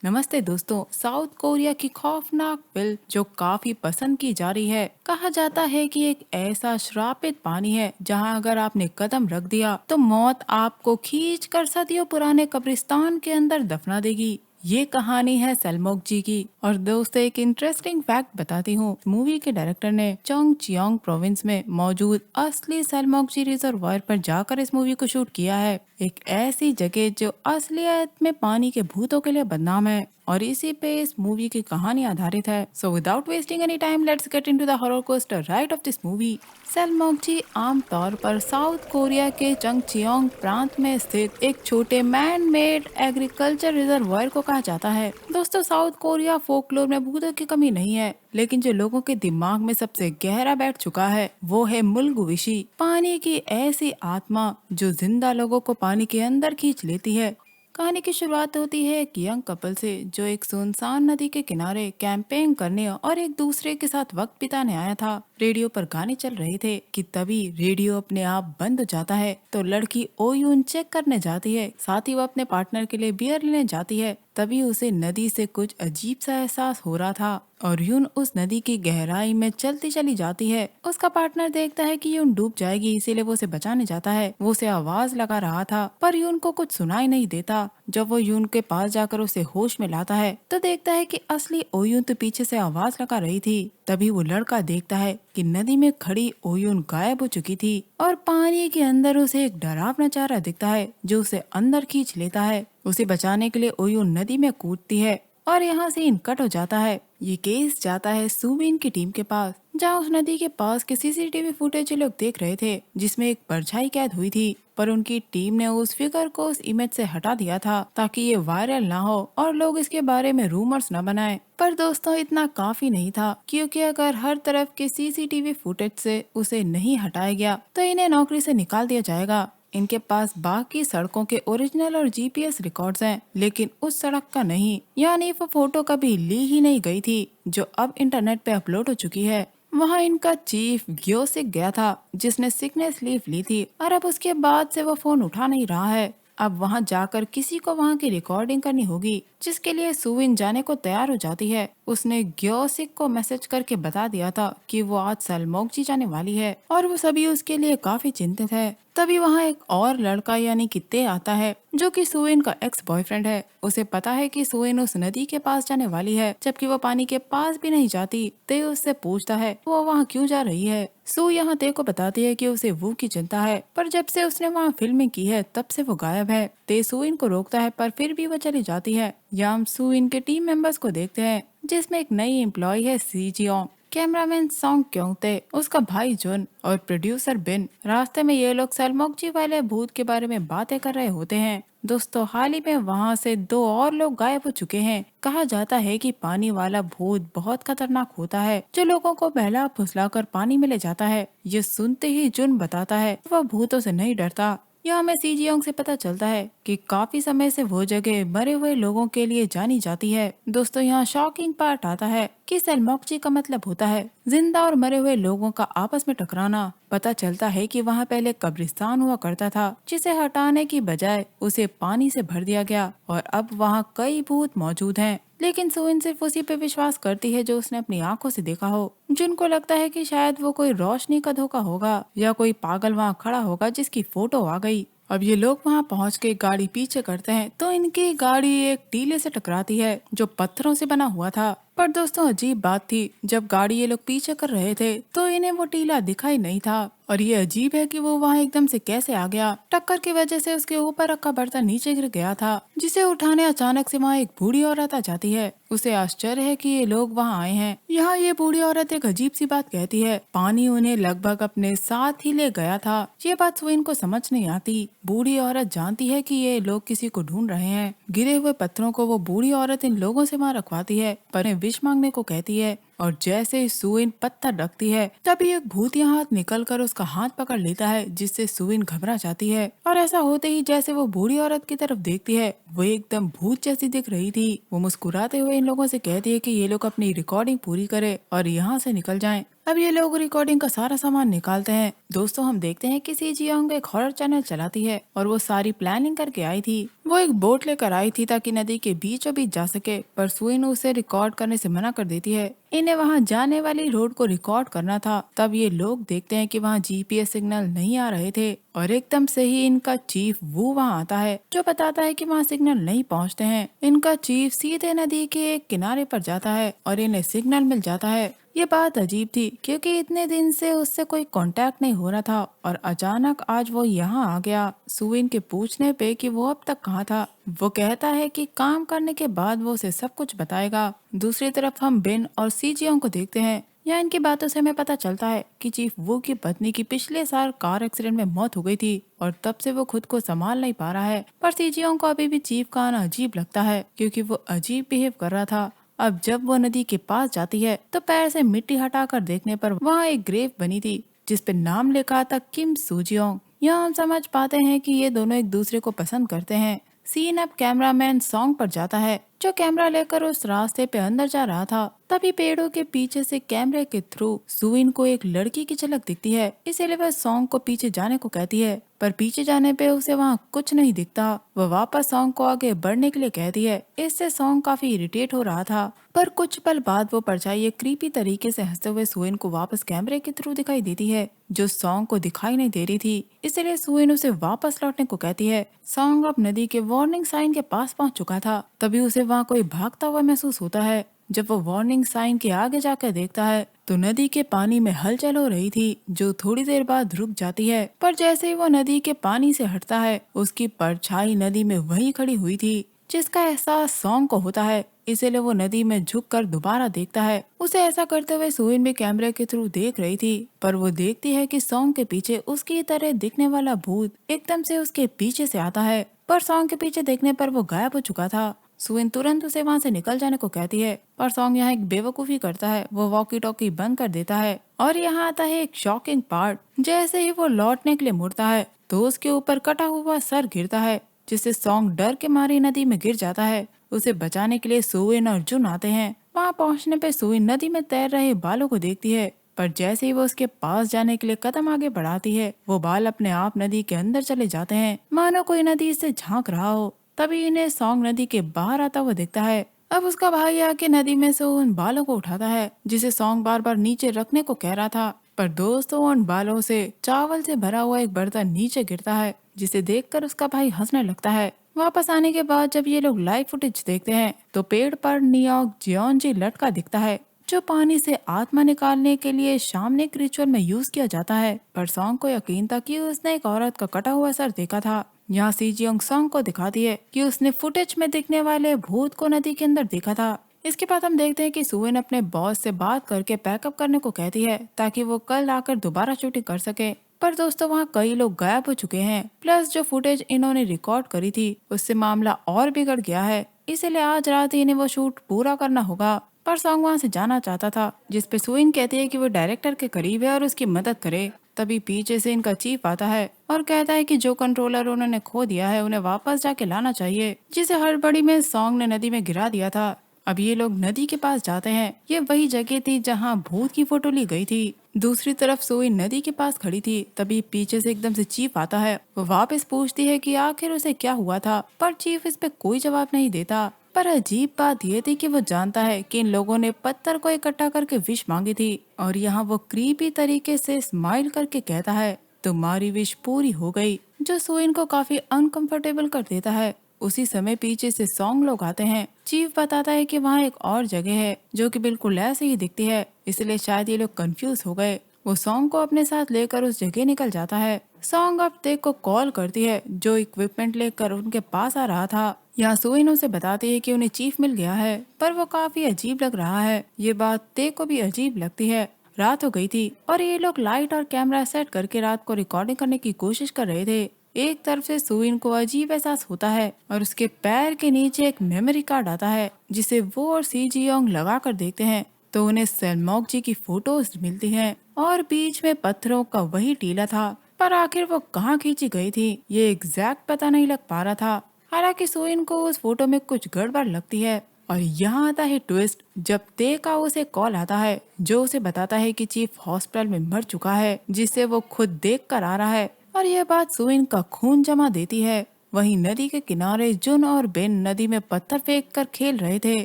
नमस्ते दोस्तों। South Korea की खौफनाक फिल्म जो काफी पसंद की जा रही है। कहा जाता है कि एक ऐसा श्रापित पानी है जहां अगर आपने कदम रख दिया तो मौत आपको खींच कर सदियों पुराने कब्रिस्तान के अंदर दफना देगी। ये कहानी है सलमोक जी की। और दोस्तों एक इंटरेस्टिंग फैक्ट बताती हूँ। मूवी के डायरेक्टर ने चोंग चियोंग प्रोविंस में मौजूद असली सलमोक जी रिजर्वायर पर जाकर इस मूवी को शूट किया है। एक ऐसी जगह जो असलियत में पानी के भूतों के लिए बदनाम है और इसी पे इस मूवी की कहानी आधारित है। So without wasting any time let's get into the horror coaster ride of this movie. सलमोकजी आमतौर पर साउथ कोरिया के चंगचियोंग प्रांत में स्थित एक छोटे मैन मेड एग्रीकल्चर रिजर्वायर को कहा जाता है। दोस्तों साउथ कोरिया फोकलोर में भूतों की कमी नहीं है, लेकिन जो लोगों के दिमाग में सबसे गहरा बैठ चुका है वो है मुलगुविशी, पानी की ऐसी आत्मा जो जिंदा लोगों को पानी के अंदर खींच लेती है। कहानी की शुरुआत होती है एक यंग कपल से जो एक सुनसान नदी के किनारे कैंपेन करने और एक दूसरे के साथ वक्त बिताने आया था। रेडियो पर गाने चल रहे थे कि तभी रेडियो अपने आप बंद हो जाता है। तो लड़की ओयुन चेक करने जाती है, साथ ही वो अपने पार्टनर के लिए बियर लेने जाती है। तभी उसे नदी से कुछ अजीब सा एहसास हो रहा था और यून उस नदी की गहराई में चलती चली जाती है। उसका पार्टनर देखता है कि यून डूब जाएगी, इसीलिए वो उसे बचाने जाता है। वो उसे आवाज लगा रहा था पर यून को कुछ सुनाई नहीं देता। जब वो यून के पास जाकर उसे होश में लाता है तो देखता है कि असली ओयुन तो पीछे से आवाज लगा रही थी। तभी वो लड़का देखता है कि नदी में खड़ी ओयुन गायब हो चुकी थी और पानी के अंदर उसे एक डरावना चेहरा दिखता है जो उसे अंदर खींच लेता है। उसे बचाने के लिए ओयुन नदी में कूदती है और यहाँ से इन कट हो जाता है। ये केस जाता है सुविन की टीम के पास, जहाँ उस नदी के पास के सीसीटीवी फुटेज लोग देख रहे थे जिसमें एक परछाई कैद हुई थी। पर उनकी टीम ने उस फिगर को उस इमेज से हटा दिया था ताकि ये वायरल ना हो और लोग इसके बारे में रूमर्स न बनाएं। पर दोस्तों इतना काफी नहीं था, क्योंकि अगर हर तरफ के सीसीटीवी फुटेज से उसे नहीं हटाया गया तो इन्हें नौकरी से निकाल दिया जाएगा। इनके पास बाकी सड़कों के ओरिजिनल और जीपीएस रिकॉर्ड्स हैं, लेकिन उस सड़क का नहीं, यानी वो फोटो कभी ली ही नहीं गई थी जो अब इंटरनेट पे अपलोड हो चुकी है। वहाँ इनका चीफ ग्योसिक गया था जिसने सिकनेस लीव ली थी और अब उसके बाद से वो फोन उठा नहीं रहा है। अब वहाँ जाकर किसी को वहाँ की रिकॉर्डिंग करनी होगी, जिसके लिए सुविन जाने को तैयार हो जाती है। उसने ग्योसिक को मैसेज करके बता दिया था कि वो आज सलमोकजी जाने वाली है और वो सभी उसके लिए काफी चिंतित है। तभी वहाँ एक और लड़का यानी कि ते आता है जो कि सुविन का एक्स बॉयफ्रेंड है। उसे पता है कि सुविन उस नदी के पास जाने वाली है, जबकि वो पानी के पास भी नहीं जाती। ते उससे पूछता है वो वहाँ क्यों जा रही है। सू यहाँ ते को बताती है कि उसे वू की चिंता है, पर जब से उसने वहाँ फिल्मिंग की है तब से वो गायब है। ते सुविन को रोकता है पर फिर भी वो चली जाती है। यहाँ हम सुविन के टीम मेंबर्स को देखते हैं जिसमें एक नई एम्प्लॉय है सीजियोंग, कैमरामैन सॉन्ग क्योंगते, उसका भाई जुन और प्रोड्यूसर बिन। रास्ते में ये लोग सलमोकजी वाले भूत के बारे में बातें कर रहे होते हैं। दोस्तों हाल ही में वहाँ से दो और लोग गायब हो चुके हैं। कहा जाता है कि पानी वाला भूत बहुत खतरनाक होता है जो लोगों को बहला फुसलाकर पानी में ले जाता है। ये सुनते ही जुन बताता है वह भूतों से नहीं डरता। यहाँ हमें सीजियोंग से पता चलता है कि काफी समय से वो जगह मरे हुए लोगों के लिए जानी जाती है। दोस्तों यहाँ शॉकिंग पार्ट आता है कि सलमोकजी का मतलब होता है जिंदा और मरे हुए लोगों का आपस में टकराना। पता चलता है कि वहाँ पहले कब्रिस्तान हुआ करता था जिसे हटाने की बजाय उसे पानी से भर दिया गया और अब वहाँ कई भूत मौजूद हैं। लेकिन सुइन सिर्फ उसी पे विश्वास करती है जो उसने अपनी आंखों से देखा हो। जिनको लगता है कि शायद वो कोई रोशनी का धोखा होगा या कोई पागल वहाँ खड़ा होगा जिसकी फोटो आ गई। अब ये लोग वहाँ पहुँच के गाड़ी पीछे करते हैं तो इनकी गाड़ी एक टीले से टकराती है जो पत्थरों से बना हुआ था। पर दोस्तों अजीब बात थी, जब गाड़ी ये लोग पीछे कर रहे थे तो इन्हें वो टीला दिखाई नहीं था। और ये अजीब है कि वो वहाँ एकदम से कैसे आ गया। टक्कर की वजह से उसके ऊपर रखा बर्तन नीचे गिर गया था, जिसे उठाने अचानक से वहाँ एक बूढ़ी औरत आ जाती है। उसे आश्चर्य है कि ये लोग वहाँ आए हैं। यहाँ ये बूढ़ी औरत एक अजीब सी बात कहती है, पानी उन्हें लगभग अपने साथ ही ले गया था। ये बात सुइन को समझ नहीं आती। बूढ़ी औरत जानती है कि ये लोग किसी को ढूंढ रहे हैं। गिरे हुए पत्थरों को वो बूढ़ी औरत इन लोगों से वहाँ रखवाती है पर विष मांगने को कहती है। और जैसे ही सुइन पत्थर रखती है तभी एक भूतिया हाथ निकलकर उसका हाथ पकड़ लेता है, जिससे सुइन घबरा जाती है। और ऐसा होते ही जैसे वो बूढ़ी औरत की तरफ देखती है वो एकदम भूत जैसी दिख रही थी। वो मुस्कुराते हुए इन लोगों से कहती है कि ये लोग अपनी रिकॉर्डिंग पूरी करे और यहाँ से निकल जाएं। अब ये लोग रिकॉर्डिंग का सारा सामान निकालते हैं। दोस्तों हम देखते हैं कि सी जियोंग एक हॉरर चैनल चलाती है और वो सारी प्लानिंग करके आई थी। वो एक बोट लेकर आई थी ताकि नदी के बीचों बीच जा सके, पर सुइन उसे रिकॉर्ड करने से मना कर देती है। इन्हें वहां जाने वाली रोड को रिकॉर्ड करना था। तब ये लोग देखते हैं कि वहां जीपीएस सिग्नल नहीं आ रहे थे और एकदम से ही इनका चीफ वो वहां आता है जो बताता है कि वहां सिग्नल नहीं पहुंचते हैं। इनका चीफ सीधे नदी के एक किनारे पर जाता है और इन्हें सिग्नल मिल जाता है। ये बात अजीब थी क्योंकि इतने दिन से उससे कोई कांटेक्ट नहीं हो रहा था और अचानक आज वो यहाँ आ गया। सुविन के पूछने पे कि वो अब तक कहाँ था, वो कहता है कि काम करने के बाद वो उसे सब कुछ बताएगा। दूसरी तरफ हम बिन और सीजियों को देखते हैं। यहाँ इनकी बातों से हमें पता चलता है कि चीफ वू की पत्नी की पिछले साल कार एक्सीडेंट में मौत हो गई थी और तब से वो खुद को संभाल नहीं पा रहा है। पर सीजियों को अभी भी चीफ का आना अजीब लगता है क्योंकि वो अजीब बिहेव कर रहा था। अब जब वो नदी के पास जाती है तो पैर से मिट्टी हटाकर देखने पर वहाँ एक ग्रेव बनी थी जिस पे नाम लिखा था किम सूजियोंग। यहाँ हम समझ पाते हैं कि ये दोनों एक दूसरे को पसंद करते हैं। सीन अब कैमरामैन सॉन्ग पर जाता है जो कैमरा लेकर उस रास्ते पे अंदर जा रहा था। तभी पेड़ों के पीछे से कैमरे के थ्रू सुइन को एक लड़की की झलक दिखती है, इसीलिए वह सॉन्ग को पीछे जाने को कहती है। पर पीछे जाने पे उसे वहाँ कुछ नहीं दिखता। वह वापस सॉन्ग को आगे बढ़ने के लिए कहती है। इससे सॉन्ग काफी इरिटेट हो रहा था। पर कुछ पल बाद वो परछाई एक क्रीपी तरीके से हंसते हुए सुइन को वापस कैमरे के थ्रू दिखाई देती है जो सॉन्ग को दिखाई नहीं दे रही थी। इसलिए सुइन उसे वापस लौटने को कहती है। सॉन्ग अब नदी के वार्निंग साइन के पास पहुंच चुका था। तभी उसे वहाँ कोई भागता हुआ महसूस होता है। जब वो वार्निंग साइन के आगे जाकर देखता है तो नदी के पानी में हलचल हो रही थी जो थोड़ी देर बाद रुक जाती है। पर जैसे ही वो नदी के पानी से हटता है उसकी परछाई नदी में वहीं खड़ी हुई थी जिसका एहसास सॉन्ग को होता है। इसीलिए वो नदी में झुककर दोबारा देखता है। उसे ऐसा करते हुए सुइन भी कैमरे के थ्रू देख रही थी, पर वो देखती है कि सॉन्ग के पीछे उसकी तरह दिखने वाला भूत एकदम से उसके पीछे से आता है। पर सॉन्ग के पीछे देखने पर वो गायब हो चुका था। सुइन तुरंत उसे वहाँ से निकल जाने को कहती है, पर सॉन्ग यहाँ एक बेवकूफी करता है। वो वॉकी टॉकी बंद कर देता है और यहाँ आता है एक शॉकिंग पार्ट। जैसे ही वो लौटने के लिए मुड़ता है तो उसके ऊपर कटा हुआ सर गिरता है जिससे सॉन्ग डर के मारे नदी में गिर जाता है। उसे बचाने के लिए सुइन और जुन आते हैं। वहाँ पहुँचने पे सुइन नदी में तैर रहे बालों को देखती है, पर जैसे ही वो उसके पास जाने के लिए कदम आगे बढ़ाती है वो बाल अपने आप नदी के अंदर चले जाते हैं, मानो कोई नदी से झांक रहा हो। तभी इन्हें सॉन्ग नदी के बाहर आता हुआ दिखता है। अब उसका भाई आके नदी में से उन बालों को उठाता है जिसे सॉन्ग बार बार नीचे रखने को कह रहा था। पर दोस्तों उन बालों से चावल से भरा हुआ एक बर्तन नीचे गिरता है जिसे देखकर उसका भाई हंसने लगता है। वापस आने के बाद जब ये लोग लाइव फुटेज देखते हैं तो पेड़ पर नियोग जियोंजी लटका दिखता है जो पानी से आत्मा निकालने के लिए शामनिक रिचुअल में यूज किया जाता है। पर सॉन्ग को यकीन था कि उसने एक औरत का कटा हुआ सर देखा था। यहाँ सी जियोंग सॉन्ग को दिखाती है कि उसने फुटेज में दिखने वाले भूत को नदी के अंदर देखा था। इसके बाद हम देखते हैं कि सुवेन अपने बॉस से बात करके पैकअप करने को कहती है ताकि वो कल आकर दोबारा शूटिंग कर सके। पर दोस्तों वहाँ कई लोग गायब हो चुके हैं, प्लस जो फुटेज इन्होंने रिकॉर्ड करी थी उससे मामला और बिगड़ गया है। इसीलिए आज रात ही इन्हें वो शूट पूरा करना होगा। पर सॉन्ग वहाँ से जाना चाहता था जिसपे सुइन कहती है कि वो डायरेक्टर के करीब है और उसकी मदद करे। तभी पीछे से इनका चीफ आता है और कहता है कि जो कंट्रोलर उन्होंने खो दिया है उन्हें वापस जाके लाना चाहिए, जिसे हड़बड़ी में सॉन्ग ने नदी में गिरा दिया था। अब ये लोग नदी के पास जाते हैं। ये वही जगह थी जहाँ भूत की फोटो ली गई थी। दूसरी तरफ सोई नदी के पास खड़ी थी। तभी पीछे से एकदम से चीफ आता है। वो वापस पूछती है कि आखिर उसे क्या हुआ था, पर चीफ इस पे कोई जवाब नहीं देता। पर अजीब बात यह थी कि वो जानता है कि इन लोगों ने पत्थर को इकट्ठा करके विश मांगी थी और यहाँ वो क्रीपी तरीके से स्माइल करके कहता है तुम्हारी विश पूरी हो गई, जो सोइन को काफी अनकंफर्टेबल कर देता है। उसी समय पीछे से सॉन्ग लोग आते हैं। चीफ बताता है कि वहाँ एक और जगह है जो कि बिल्कुल ऐसे ही दिखती है, इसलिए शायद ये लोग कंफ्यूज हो गए। वो सॉन्ग को अपने साथ लेकर उस जगह निकल जाता है। सॉन्ग अब तेक को कॉल करती है जो इक्विपमेंट लेकर उनके पास आ रहा था। यहाँ सुइन उसे बताती है कि उन्हें चीफ मिल गया है, पर वो काफी अजीब लग रहा है। ये बात तेक को भी अजीब लगती है। रात हो गई थी और ये लोग लाइट और कैमरा सेट करके रात को रिकॉर्डिंग करने की कोशिश कर रहे थे। एक तरफ से सुइन को अजीब एहसास होता है और उसके पैर के नीचे एक मेमोरी कार्ड आता है जिसे वो और सी जियोंग लगा कर देखते हैं तो उन्हें सेलमोक जी की फोटोज मिलती हैं और बीच में पत्थरों का वही टीला था। पर आखिर वो कहाँ खींची गई थी ये एग्जैक्ट पता नहीं लग पा रहा था। हालांकि सुइन को उस फोटो में कुछ गड़बड़ लगती है। और यहाँ आता है ट्विस्ट, जब ते का उसे कॉल आता है जो उसे बताता है कि चीफ हॉस्पिटल में मर चुका है, जिसे वो खुद देख कर आ रहा है। और यह बात सुइन का खून जमा देती है। वहीं नदी के किनारे जुन और बेन नदी में पत्थर फेंक कर खेल रहे थे,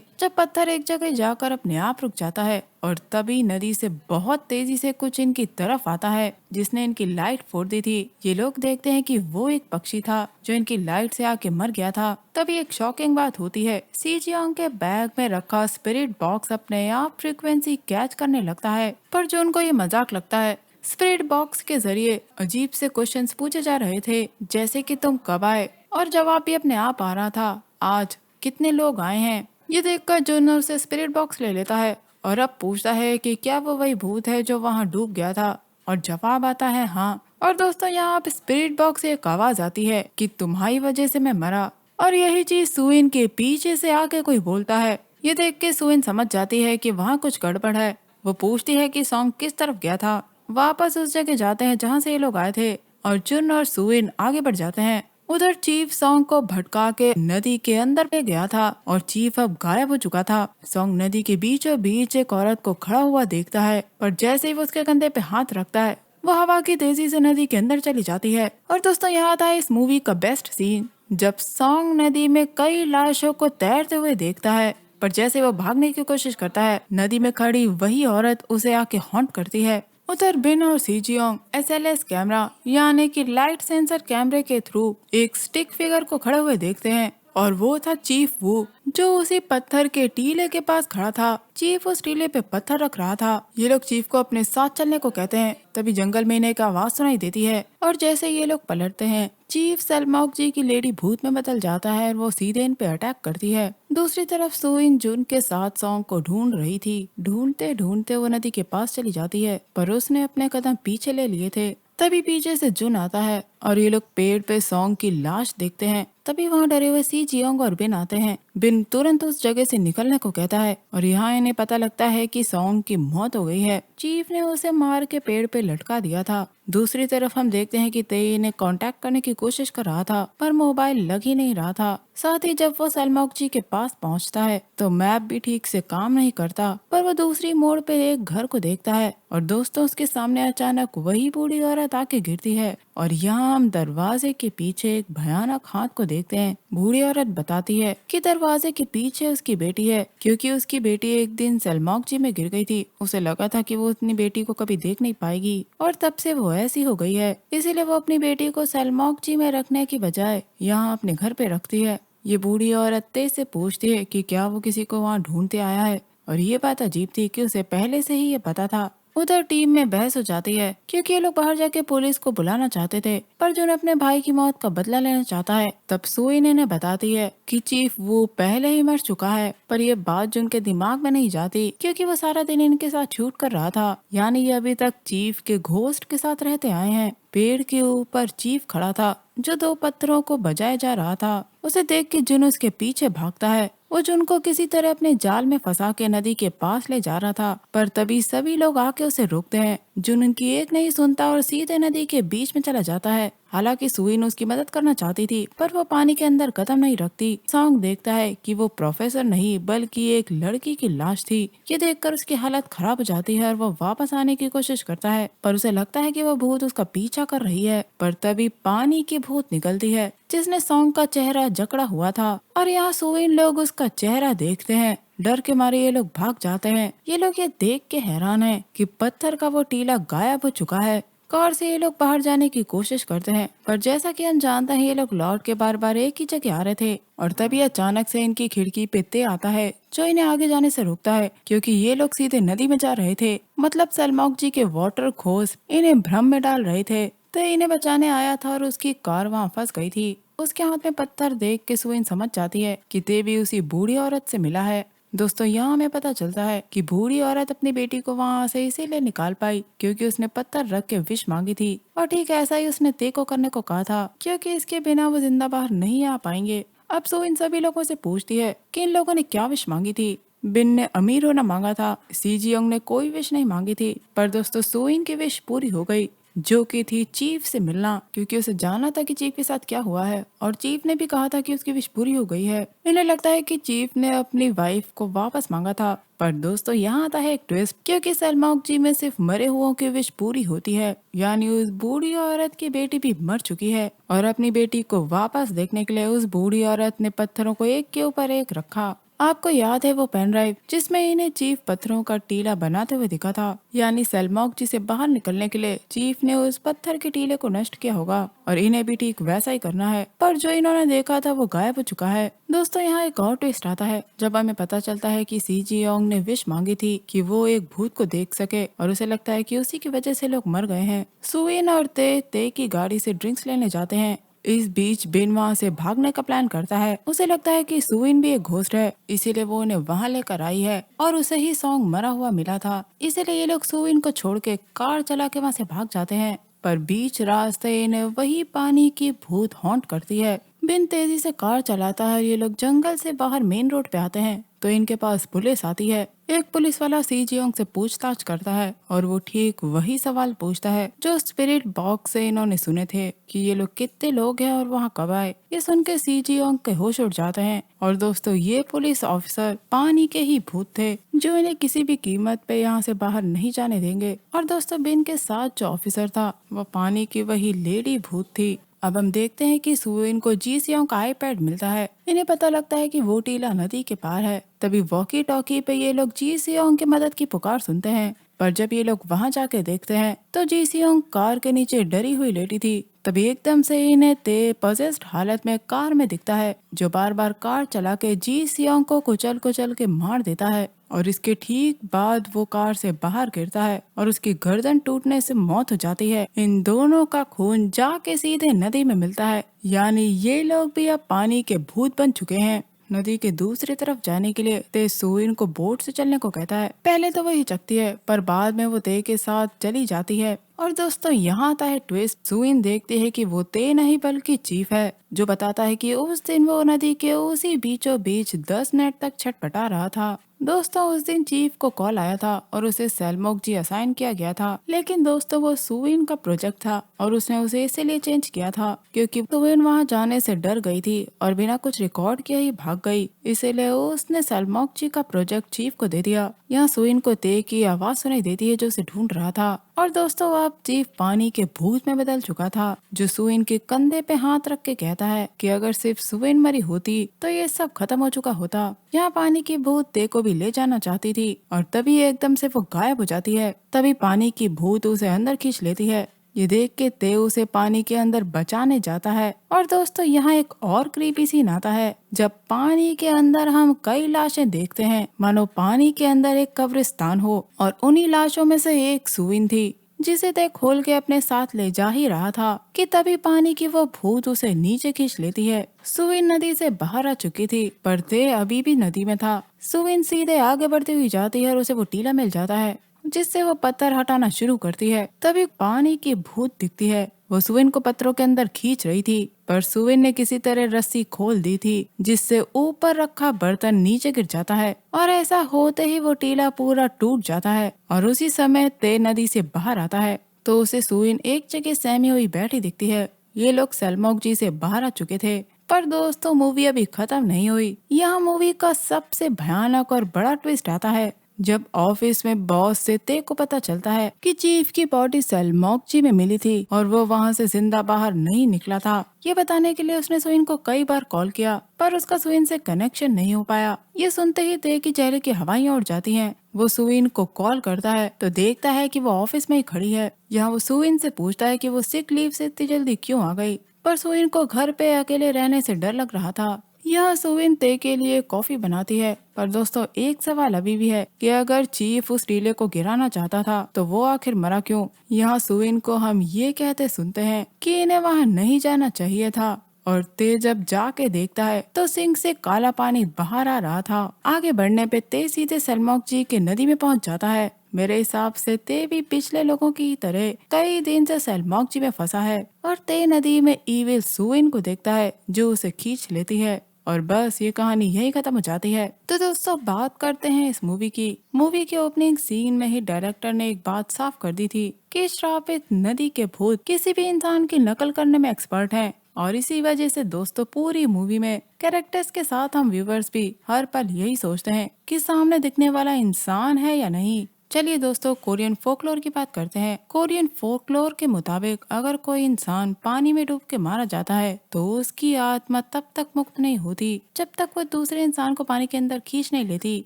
जब पत्थर एक जगह जाकर अपने आप रुक जाता है और तभी नदी से बहुत तेजी से कुछ इनकी तरफ आता है, जिसने इनकी लाइट फोड़ दी थी। ये लोग देखते हैं कि वो एक पक्षी था जो इनकी लाइट से आके मर गया था। तभी एक शॉकिंग बात होती है, सी जियांग के बैग में रखा स्पिरिट बॉक्स अपने आप फ्रीक्वेंसी कैच करने लगता है, पर जो उनको ये मजाक लगता है। स्पिरिट बॉक्स के जरिए अजीब से क्वेश्चंस पूछे जा रहे थे, जैसे कि तुम कब आए, और जवाब भी अपने आप आ रहा था, आज कितने लोग आए हैं। ये देखकर जूनर से स्पिरिट बॉक्स ले लेता है और अब पूछता है कि क्या वो वही भूत है जो वहाँ डूब गया था, और जवाब आता है हाँ। और दोस्तों यहाँ पे स्पिरिट बॉक्स से एक आवाज आती है कि तुम्हारी वजह से मैं मरा, और यही चीज सुइन के पीछे से आके कोई बोलता है। ये देख के सुइन समझ जाती है कि वहाँ कुछ गड़बड़ है। वो पूछती है कि सॉन्ग किस तरफ गया था। वापस उस जगह जाते हैं जहाँ से ये लोग आए थे और जुन और सुइन आगे बढ़ जाते हैं। उधर चीफ सॉन्ग को भटका के नदी के अंदर पे गया था और चीफ अब गायब हो चुका था। सॉन्ग नदी के बीचों बीच एक औरत को खड़ा हुआ देखता है, पर जैसे ही वो उसके कंधे पे हाथ रखता है वो हवा की तेजी से नदी के अंदर चली जाती है। और दोस्तों यहाँ था इस मूवी का बेस्ट सीन, जब सॉन्ग नदी में कई लाशों को तैरते हुए देखता है, पर जैसे वो भागने की कोशिश करता है नदी में खड़ी वही औरत उसे आके हॉन्ट करती है। उधर बिन और सीजियोंग एसएलएस कैमरा यानी कि लाइट सेंसर कैमरे के थ्रू एक स्टिक फिगर को खड़े हुए देखते हैं, और वो था चीफ वू, जो उसी पत्थर के टीले के पास खड़ा था। चीफ उस टीले पे पत्थर रख रहा था। ये लोग चीफ को अपने साथ चलने को कहते हैं। तभी जंगल में इन्हें एक आवाज सुनाई देती है और जैसे ये लोग पलटते हैं चीफ सलमॉक जी की लेडी भूत में बदल जाता है और वो सीधे इन पे अटैक करती है। दूसरी तरफ सुइन जुन के साथ सॉन्ग को ढूंढ रही थी। ढूंढते ढूंढते वो नदी के पास चली जाती है, पर उसने अपने कदम पीछे ले लिए थे। तभी पीछे से जुन आता है और ये लोग पेड़ पे सॉन्ग की लाश देखते हैं। तभी वहाँ डरे हुए सी जियोंग और बिन आते हैं। बिन तुरंत उस जगह से निकलने को कहता है और यहाँ इन्हें पता लगता है कि सॉन्ग की मौत हो गई है। चीफ ने उसे मार के पेड़ पे लटका दिया था। दूसरी तरफ हम देखते हैं कि तेई इन्हें कांटेक्ट करने की कोशिश कर रहा था, पर मोबाइल लग ही नहीं रहा था। साथ ही जब वो सलमॉक जी के पास पहुंचता है तो मैप भी ठीक से काम नहीं करता, पर वो दूसरी मोड़ पे एक घर को देखता है और दोस्तों उसके सामने अचानक वही बूढ़ी औरत आके गिरती है। और यहाँ हम दरवाजे के पीछे एक भयानक हाथ को देखते हैं। बूढ़ी औरत बताती है कि दरवाजे के पीछे उसकी बेटी है, क्योंकि उसकी बेटी एक दिन सलमॉक जी में गिर गई थी। उसे लगा था कि वो अपनी बेटी को कभी देख नहीं पाएगी और तब से वो ऐसी हो गई है, इसीलिए वो अपनी बेटी को सलमॉक जी में रखने की बजाय यहाँ अपने घर पे रखती है। ये बूढ़ी औरत तेज से पूछती है कि क्या वो किसी को वहाँ ढूंढते आया है, और ये बात अजीब थी कि उसे पहले से ही ये पता था। उधर टीम में बहस हो जाती है क्योंकि ये लोग बाहर जाके पुलिस को बुलाना चाहते थे, पर जो अपने भाई की मौत का बदला लेना चाहता है। तब सुइन इन्हें बताती है कि चीफ वो पहले ही मर चुका है, पर ये बात जो उनके दिमाग में नहीं जाती क्योंकि वो सारा दिन इनके साथ शूट कर रहा था, यानी ये अभी तक चीफ के घोस्ट के साथ रहते आए हैं। पेड़ के ऊपर चीफ खड़ा था जो दो पत्थरों को बजाया जा रहा था। उसे देख के जुन उसके पीछे भागता है। वो जुन को किसी तरह अपने जाल में फंसा के नदी के पास ले जा रहा था, पर तभी सभी लोग आके उसे रोकते हैं। जुन उनकी एक नहीं सुनता और सीधे नदी के बीच में चला जाता है। हालांकि सुइन उसकी मदद करना चाहती थी, पर वो पानी के अंदर कदम नहीं रखती। सॉन्ग देखता है कि वो प्रोफेसर नहीं बल्कि एक लड़की की लाश थी। ये देखकर उसकी हालत खराब हो जाती है और वो वापस आने की कोशिश करता है, पर उसे लगता है कि वो भूत उसका पीछा कर रही है। पर तभी पानी की भूत निकलती है जिसने सॉन्ग का चेहरा जकड़ा हुआ था, और यहाँ सुइन लोग उसका चेहरा देखते हैं। डर के मारे ये लोग भाग जाते हैं। ये लोग ये देख के हैरान हैं कि पत्थर का वो टीला गायब हो चुका है। कार से ये लोग बाहर जाने की कोशिश करते हैं, पर जैसा कि हम जानते हैं ये लोग लौट के बार बार एक ही जगह आ रहे थे, और तभी अचानक से इनकी खिड़की पे ते आता है जो इन्हें आगे जाने से रोकता है, क्योंकि ये लोग सीधे नदी में जा रहे थे। मतलब सलमॉक जी के वाटर खोज इन्हें भ्रम में डाल रहे थे। तो इन्हें बचाने आया था और उसकी कार वहाँ फंस गई थी। उसके हाथ में पत्थर देख के सुइन समझ जाती है कि ते भी उसी बूढ़ी औरत से मिला है। दोस्तों यहाँ हमें पता चलता है कि बूढ़ी औरत अपनी बेटी को वहाँ से इसीलिए निकाल पाई क्योंकि उसने पत्थर रख के विश मांगी थी, और ठीक ऐसा ही उसने ते को करने को कहा था क्योंकि इसके बिना वो जिंदा बाहर नहीं आ पाएंगे। अब सो इन सभी लोगों से पूछती है कि इन लोगों ने क्या विश मांगी थी। बिन ने अमीर होना मांगा था, सी जियोंग ने कोई विश नहीं मांगी थी, पर दोस्तों सुइन की विश पूरी हो गई। जो कि थी चीफ से मिलना, क्योंकि उसे जानना था कि चीफ के साथ क्या हुआ है और चीफ ने भी कहा था कि उसकी विश पूरी हो गई है। इन्हें लगता है कि चीफ ने अपनी वाइफ को वापस मांगा था, पर दोस्तों यहाँ आता है एक ट्विस्ट, क्योंकि सलमौकजी में सिर्फ मरे हुओं की विश पूरी होती है, यानी उस बूढ़ी औरत की बेटी भी मर चुकी है और अपनी बेटी को वापस देखने के लिए उस बूढ़ी औरत ने पत्थरों को एक के ऊपर एक रखा। आपको याद है वो पेन ड्राइव जिसमें इन्हें चीफ पत्थरों का टीला बनाते हुए दिखा था, यानी सलमौकजी से बाहर निकलने के लिए चीफ ने उस पत्थर के टीले को नष्ट किया होगा और इन्हें भी ठीक वैसा ही करना है, पर जो इन्होंने देखा था वो गायब हो चुका है। दोस्तों यहाँ एक और ट्विस्ट आता है जब हमें पता चलता है कि सी जी योंग ने विश मांगी थी कि वो एक भूत को देख सके और उसे लगता है कि उसी की वजह से लोग मर गए हैं। सुइन और ते की गाड़ी से ड्रिंक्स लेने जाते हैं। इस बीच बिन वहाँ से भागने का प्लान करता है। उसे लगता है कि सुइन भी एक घोस्ट है, इसीलिए वो उन्हें वहाँ लेकर आई है और उसे ही सॉन्ग मरा हुआ मिला था, इसीलिए ये लोग सुइन को छोड़ के कार चला के वहाँ से भाग जाते हैं। पर बीच रास्ते इन्हें वही पानी की भूत हॉन्ट करती है। बिन तेजी से कार चलाता है और ये लोग जंगल से बाहर मेन रोड पे आते हैं तो इनके पास पुलिस आती है। एक पुलिस वाला सी जियोंग से पूछताछ करता है और वो ठीक वही सवाल पूछता है जो स्पिरिट बॉक्स से इन्होंने सुने थे कि ये लोग कितने लोग हैं और वहाँ कब आए। ये सुन के सी जियोंग के होश उड़ जाते हैं और दोस्तों ये पुलिस ऑफिसर पानी के ही भूत थे जो इन्हें किसी भी कीमत पे यहाँ से बाहर नहीं जाने देंगे। और दोस्तों बिन के साथ जो ऑफिसर था वो पानी की वही लेडी भूत थी। अब हम देखते हैं कि सुइन को जी सियोंग का आईपैड मिलता है। इन्हें पता लगता है कि वो टीला नदी के पार है। तभी वॉकी टॉकी पे ये लोग जी सियोंग की मदद की पुकार सुनते हैं, पर जब ये लोग वहां जाके देखते हैं तो जी सियोंग कार के नीचे डरी हुई लेटी थी। तभी एकदम से इन्हें ते पजेस्ड हालत में कार में दिखता है जो बार बार कार चला के जी सियोंग को कुचल कुचल के मार देता है और इसके ठीक बाद वो कार से बाहर गिरता है और उसकी गर्दन टूटने से मौत हो जाती है। इन दोनों का खून जाके सीधे नदी में मिलता है, यानी ये लोग भी अब पानी के भूत बन चुके हैं। नदी के दूसरी तरफ जाने के लिए ते सुइन को बोट से चलने को कहता है। पहले तो वो हिचकती है पर बाद में वो ते के साथ चली जाती है। और दोस्तों यहाँ आता है ट्विस्ट। सुइन देखती है कि वो ते नहीं बल्कि चीफ है जो बताता है कि उस दिन वो नदी के उसी बीचों बीच 10 मिनट तक छटपटा रहा था। दोस्तों उस दिन चीफ को कॉल आया था और उसे सलमौकजी असाइन किया गया था, लेकिन दोस्तों वो सुइन का प्रोजेक्ट था और उसने उसे इसीलिए चेंज किया था क्योंकि सुइन वहां जाने से डर गई थी और बिना कुछ रिकॉर्ड किए ही भाग गई, इसीलिए उसने सलमौकजी का प्रोजेक्ट चीफ को दे दिया। यहाँ सुइन को ते की आवाज सुनाई देती है जो उसे ढूंढ रहा था और दोस्तों अब चीफ पानी के भूत में बदल चुका था जो सुइन के कंधे पे हाथ रख के कहता है कि अगर सिर्फ सुइन मरी होती तो ये सब खत्म हो चुका होता। यहाँ पानी की भूत ते को भी ले जाना चाहती थी और तभी एकदम से वो गायब हो जाती है। तभी पानी की भूत उसे अंदर खींच लेती है। ये देख के ते उसे पानी के अंदर बचाने जाता है। और दोस्तों यहाँ एक और क्रीपी सीन आता है जब पानी के अंदर हम कई लाशें देखते हैं, मानो पानी के अंदर एक कब्रिस्तान हो और उन्हीं लाशों में से एक सुइन थी जिसे ते खोल के अपने साथ ले जा ही रहा था कि तभी पानी की वो भूत उसे नीचे खींच लेती है। सुइन नदी से बाहर आ चुकी थी पर ते अभी भी नदी में था। सुइन सीधे आगे बढ़ती हुई जाती है और उसे वो टीला मिल जाता है जिससे वो पत्थर हटाना शुरू करती है। तभी पानी की भूत दिखती है। वो सुइन को पत्थरों के अंदर खींच रही थी पर सुइन ने किसी तरह रस्सी खोल दी थी जिससे ऊपर रखा बर्तन नीचे गिर जाता है और ऐसा होते ही वो टीला पूरा टूट जाता है और उसी समय ते नदी से बाहर आता है तो उसे सुइन एक जगह सहमी हुई बैठी दिखती है। ये लोग सलमौकजी से बाहर आ चुके थे। पर दोस्तों मूवी अभी खत्म नहीं हुई। यहाँ मूवी का सबसे भयानक और बड़ा ट्विस्ट आता है जब ऑफिस में बॉस से ते को पता चलता है कि चीफ की बॉडी सलमौकजी में मिली थी और वो वहाँ से जिंदा बाहर नहीं निकला था। ये बताने के लिए उसने सुइन को कई बार कॉल किया पर उसका सुइन से कनेक्शन नहीं हो पाया। ये सुनते ही ते की चेहरे की हवाएं उड़ जाती हैं। वो सुइन को कॉल करता है तो देखता है कि वो ऑफिस में ही खड़ी है। यहाँ वो सुइन से पूछता है कि वो सिक लीव से इतनी जल्दी क्यों आ गई, पर सुइन को घर पे अकेले रहने से डर लग रहा था। यह सुइन ते के लिए कॉफी बनाती है। पर दोस्तों एक सवाल अभी भी है कि अगर चीफ उस टीले को गिराना चाहता था तो वो आखिर मरा क्यों। यहाँ सुइन को हम ये कहते सुनते हैं कि इन्हें वहाँ नहीं जाना चाहिए था और ते जब जाके देखता है तो सिंक से काला पानी बाहर आ रहा था। आगे बढ़ने पे ते सीधे सलमौकजी के नदी में पहुँच जाता है। मेरे हिसाब से ते भी पिछले लोगों की तरह कई दिन से सलमौकजी में फंसा है और ते नदी में ईविल सुइन को देखता है जो उसे खींच लेती है और बस ये कहानी यही खत्म हो जाती है। तो दोस्तों बात करते हैं इस मूवी की। मूवी के ओपनिंग सीन में ही डायरेक्टर ने एक बात साफ कर दी थी कि श्रापित नदी के भूत किसी भी इंसान की नकल करने में एक्सपर्ट हैं। और इसी वजह से दोस्तों पूरी मूवी में कैरेक्टर्स के साथ हम व्यूवर्स भी हर पल यही सोचते हैं कि सामने दिखने वाला इंसान है या नहीं। चलिए दोस्तों कोरियन फोकलोर की बात करते हैं। कोरियन फोकलोर के मुताबिक अगर कोई इंसान पानी में डूब के मारा जाता है तो उसकी आत्मा तब तक मुक्त नहीं होती जब तक वो दूसरे इंसान को पानी के अंदर खींच नहीं लेती।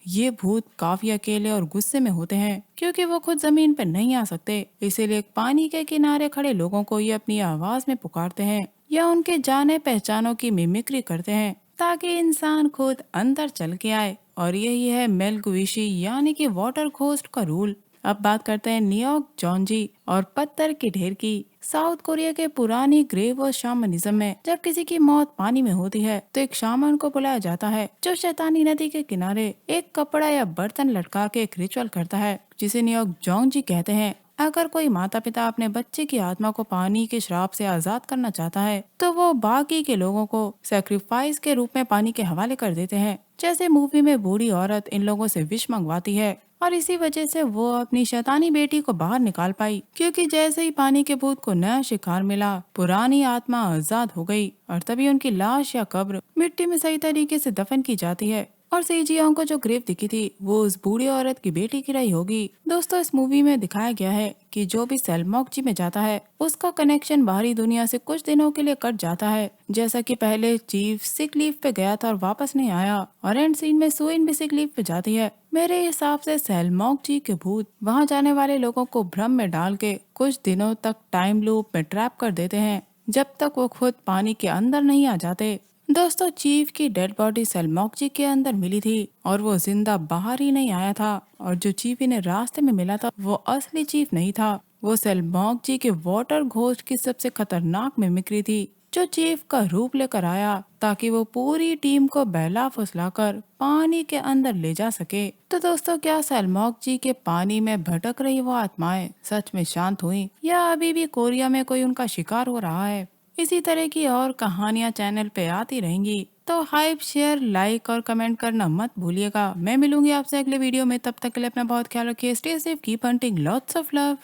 ये भूत काफी अकेले और गुस्से में होते हैं क्योंकि वो खुद जमीन पर नहीं आ सकते, इसीलिए पानी के किनारे खड़े लोगों को ये अपनी आवाज में पुकारते हैं या उनके जाने पहचानों की मिमिक्री करते हैं ताकि इंसान खुद अंदर चल के आए। और यही है मेलगुइशी यानी कि वाटर घोस्ट का रूल। अब बात करते हैं न्योक जॉन्जी और पत्थर के ढेर की। साउथ कोरिया के पुरानी ग्रेव और शामनिज्म में जब किसी की मौत पानी में होती है तो एक शामन को बुलाया जाता है जो शैतानी नदी के किनारे एक कपड़ा या बर्तन लटका के एक रिचुअल करता है जिसे न्योक जॉन्जी कहते हैं। अगर कोई माता पिता अपने बच्चे की आत्मा को पानी के श्राप से आजाद करना चाहता है तो वो बाकी के लोगों को सेक्रीफाइस के रूप में पानी के हवाले कर देते हैं। जैसे मूवी में बूढ़ी औरत इन लोगों से विष मंगवाती है और इसी वजह से वो अपनी शैतानी बेटी को बाहर निकाल पाई क्योंकि जैसे ही पानी के भूत को नया शिकार मिला पुरानी आत्मा आजाद हो गई और तभी उनकी लाश या कब्र मिट्टी में सही तरीके से दफन की जाती है और सीजियों को जो ग्रेव दिखी थी वो उस बूढ़ी औरत की बेटी की रही होगी। दोस्तों इस मूवी में दिखाया गया है कि जो भी सेलमोकजी में जाता है उसका कनेक्शन बाहरी दुनिया से कुछ दिनों के लिए कट जाता है। जैसा कि पहले चीफ सिक लीव पे गया था और वापस नहीं आया और एंड सीन में सुइन भी सिक लीव पे जाती है। मेरे हिसाब से सेलमोकजी के भूत वहाँ जाने वाले लोगों को भ्रम में डाल के कुछ दिनों तक टाइम लूप में ट्रैप कर देते हैं जब तक वो खुद पानी के अंदर नहीं आ जाते। दोस्तों चीफ की डेड बॉडी सेलमोकजी के अंदर मिली थी और वो जिंदा बाहर ही नहीं आया था और जो चीफ इन्हें रास्ते में मिला था वो असली चीफ नहीं था, वो सेलमोकजी के वाटर घोस्ट की सबसे खतरनाक मिमिक्री थी जो चीफ का रूप लेकर आया ताकि वो पूरी टीम को बहला फुसलाकर पानी के अंदर ले जा सके। तो दोस्तों क्या सेलमोकजी के पानी में भटक रही वो आत्माएं सच में शांत हुई या अभी भी कोरिया में कोई उनका शिकार हो रहा है? इसी तरह की और कहानियां चैनल पे आती रहेंगी तो हाइप शेयर लाइक और कमेंट करना मत भूलिएगा। मैं मिलूंगी आपसे अगले वीडियो में, तब तक के लिए अपना बहुत ख्याल रखिए। Stay safe, keep hunting, lots of love.